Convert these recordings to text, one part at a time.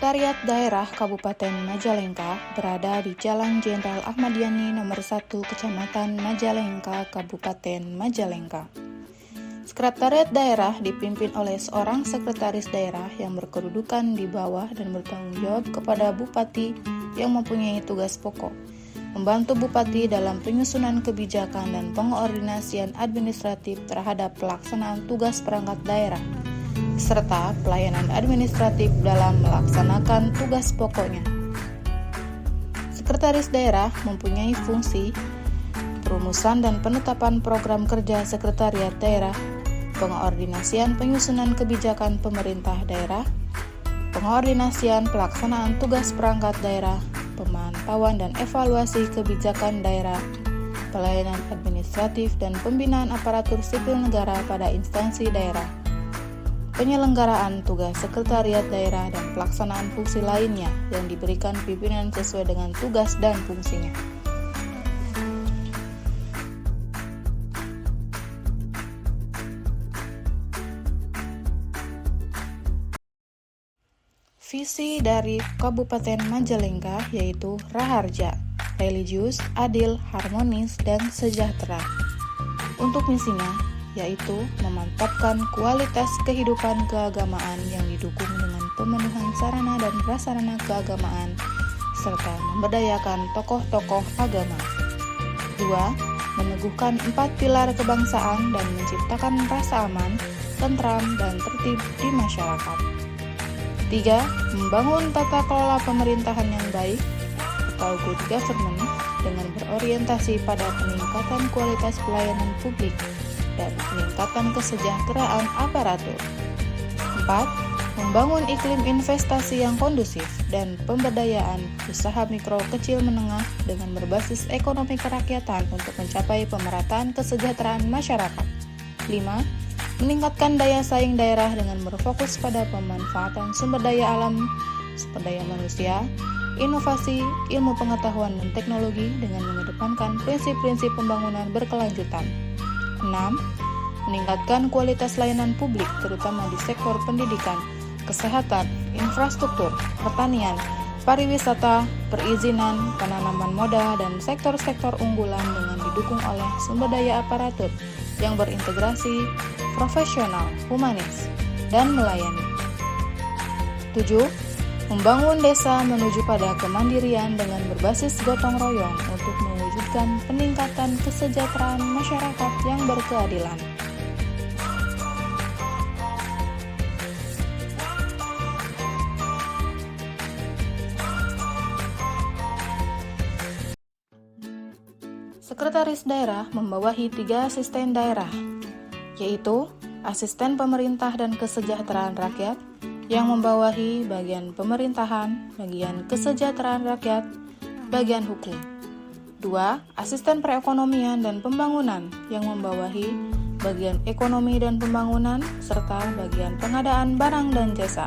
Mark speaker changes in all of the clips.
Speaker 1: Sekretariat Daerah Kabupaten Majalengka berada di Jalan Jenderal Ahmad Yani nomor 1 Kecamatan Majalengka, Kabupaten Majalengka. Sekretariat Daerah dipimpin oleh seorang sekretaris daerah yang berkedudukan di bawah dan bertanggung jawab kepada Bupati yang mempunyai tugas pokok, membantu Bupati dalam penyusunan kebijakan dan pengordinasian administratif terhadap pelaksanaan tugas perangkat daerah, serta pelayanan administratif dalam melaksanakan tugas pokoknya. Sekretaris daerah mempunyai fungsi perumusan dan penetapan program kerja sekretariat daerah, pengordinasian penyusunan kebijakan pemerintah daerah, pengordinasian pelaksanaan tugas perangkat daerah, pemantauan dan evaluasi kebijakan daerah, pelayanan administratif dan pembinaan aparatur sipil negara pada instansi daerah, penyelenggaraan tugas sekretariat daerah dan pelaksanaan fungsi lainnya yang diberikan pimpinan sesuai dengan tugas dan fungsinya. Visi dari Kabupaten Majalengka yaitu Raharja, religius, adil, harmonis, dan sejahtera. Untuk misinya yaitu memantapkan kualitas kehidupan keagamaan yang didukung dengan pemenuhan sarana dan prasarana keagamaan, serta memberdayakan tokoh-tokoh agama. 2. Meneguhkan 4 pilar kebangsaan dan menciptakan rasa aman, tentram, dan tertib di masyarakat. 3. Membangun tata kelola pemerintahan yang baik atau good government dengan berorientasi pada peningkatan kualitas pelayanan publik dan peningkatan kesejahteraan aparatur. 4. Membangun iklim investasi yang kondusif dan pemberdayaan usaha mikro kecil menengah dengan berbasis ekonomi kerakyatan untuk mencapai pemerataan kesejahteraan masyarakat. 5. Meningkatkan daya saing daerah dengan berfokus pada pemanfaatan sumber daya alam, sumber daya manusia, inovasi, ilmu pengetahuan dan teknologi dengan mengedepankan prinsip-prinsip pembangunan berkelanjutan. 6. Meningkatkan kualitas layanan publik terutama di sektor pendidikan, kesehatan, infrastruktur, pertanian, pariwisata, perizinan, penanaman modal, dan sektor-sektor unggulan dengan didukung oleh sumber daya aparatur yang berintegrasi, profesional, humanis, dan melayani. 7. Membangun desa menuju pada kemandirian dengan berbasis gotong royong untuk mewujudkan peningkatan kesejahteraan masyarakat yang berkeadilan. Sekretaris daerah membawahi 3 asisten daerah, yaitu asisten pemerintah dan kesejahteraan rakyat yang membawahi bagian pemerintahan, bagian kesejahteraan rakyat, bagian hukum. 2. Asisten perekonomian dan pembangunan yang membawahi bagian ekonomi dan pembangunan serta bagian pengadaan barang dan jasa.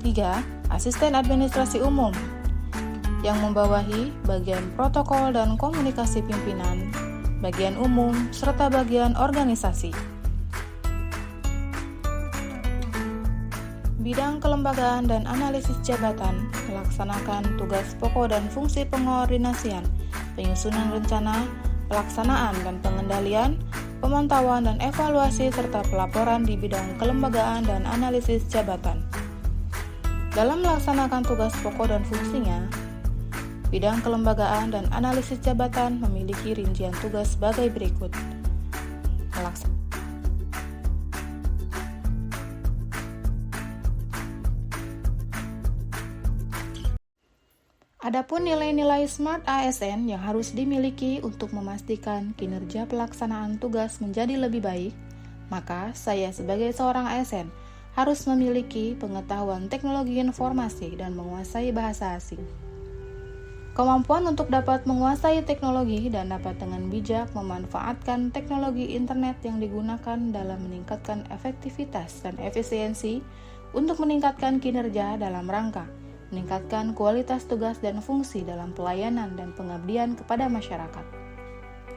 Speaker 1: 3. Asisten administrasi umum yang membawahi bagian protokol dan komunikasi pimpinan, bagian umum, serta bagian organisasi. Bidang kelembagaan dan analisis jabatan melaksanakan tugas pokok dan fungsi pengordinasian, penyusunan rencana, pelaksanaan dan pengendalian, pemantauan dan evaluasi serta pelaporan di bidang kelembagaan dan analisis jabatan. Dalam melaksanakan tugas pokok dan fungsinya, bidang kelembagaan dan analisis jabatan memiliki rincian tugas sebagai berikut. Adapun nilai-nilai SMART ASN yang harus dimiliki untuk memastikan kinerja pelaksanaan tugas menjadi lebih baik, maka saya sebagai seorang ASN harus memiliki pengetahuan teknologi informasi dan menguasai bahasa asing. Kemampuan untuk dapat menguasai teknologi dan dapat dengan bijak memanfaatkan teknologi internet yang digunakan dalam meningkatkan efektivitas dan efisiensi untuk meningkatkan kinerja dalam rangka meningkatkan kualitas tugas dan fungsi dalam pelayanan dan pengabdian kepada masyarakat.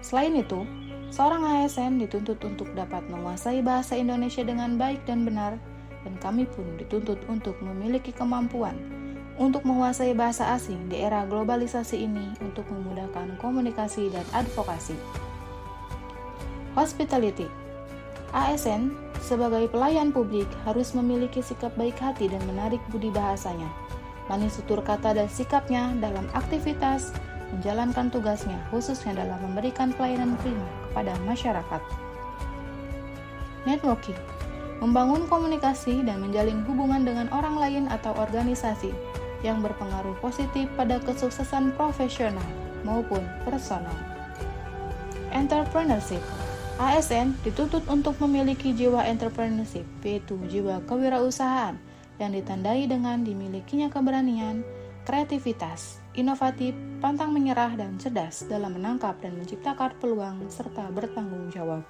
Speaker 1: Selain itu, seorang ASN dituntut untuk dapat menguasai bahasa Indonesia dengan baik dan benar, dan kami pun dituntut untuk memiliki kemampuan untuk menguasai bahasa asing di era globalisasi ini untuk memudahkan komunikasi dan advokasi. Hospitality. ASN sebagai pelayan publik harus memiliki sikap baik hati dan menarik budi bahasanya, manis tutur kata dan sikapnya dalam aktivitas menjalankan tugasnya, khususnya dalam memberikan pelayanan prima kepada masyarakat. Networking, membangun komunikasi dan menjalin hubungan dengan orang lain atau organisasi yang berpengaruh positif pada kesuksesan profesional maupun personal. Entrepreneurship, ASN dituntut untuk memiliki jiwa entrepreneurship, yaitu jiwa kewirausahaan yang ditandai dengan dimilikinya keberanian, kreativitas, inovatif, pantang menyerah, dan cerdas dalam menangkap dan menciptakan peluang serta bertanggung jawab.